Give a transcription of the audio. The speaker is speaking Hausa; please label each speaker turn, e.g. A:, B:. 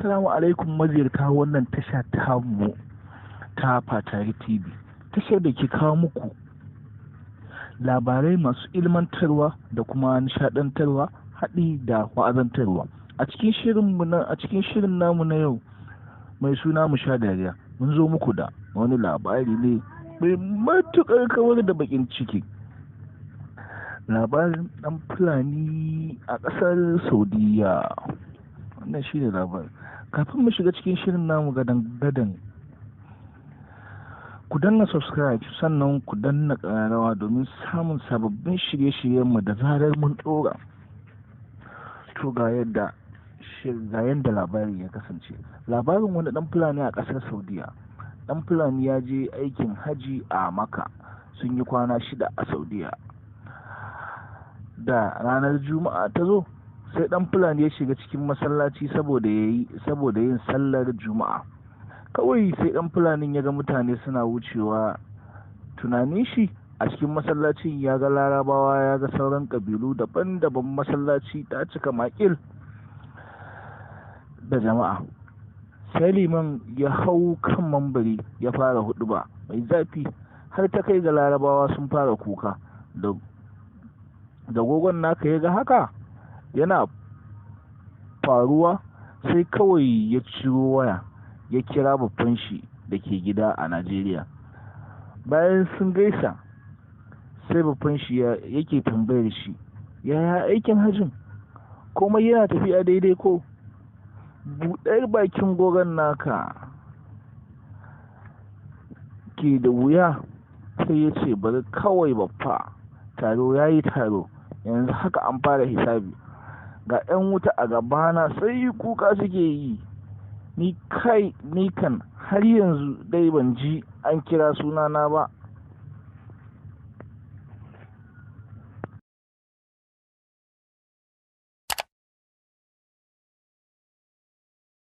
A: Assalamu alaikum maziyarta wannan tasha tamu ta Fatari TV. Tashar da ke kawo muku labarai masu ilmantarwa da kuma nishadantarwa haɗi da wa'azantarwa. A cikin shirin namu na yau mai suna Musha Dariya mun zo muku da wani labari ne mai matuƙar kawar da bakin ciki. Labarin ɗan Fulani a ƙasar Saudiya. Wannan shi ne labarin. Kafin mu shiga cikin shirin namu gadan ku danna subscribe sannan ku danna ƙararrawa domin samun sababbin shirye-shiryenmu da zarar mun ɗora. To ga yadda labarin ya kasance. Labarin wani ɗan Fulani a ƙasar Saudiya. Ɗan Fulani ya je aikin haji a Makka, sun yi kwana 6 a Saudiya. Da ranar Juma'a ta zo, sai ɗan Fulani ya shiga cikin masallaci saboda yin sallar Juma'a. Kawai sai ɗan Fulanin ya ga mutane suna wucewa. Tunanin shi a cikin masallacin ya ga Larabawa, ya ga sauran ƙabilu daban-daban, masallaci ta cika makil da jama'a. Sai liman ya hau kan mambari ya fara huɗuba mai zafi, har ta kai ga Larabawa sun fara kuka. Da gogon naka ya ga haka yana faruwa, sai kawai ya ciro waya ya kira babban shi da ke gida a Najeriya. Bayan sun gaisa, sai babban shi yake tambayar shi, yaya aikin hajjin, komai yana tafiya daidai ko? Buɗar bakin gogon naka ke da wuya, sai ya ce bari kawai baffa, taro ya yi taro, yanzu haka an fara hisabi, ga 'yan wuta a gabana sai kuka suke yi. Ni kan har yanzu dai ban ji an kira sunana ba.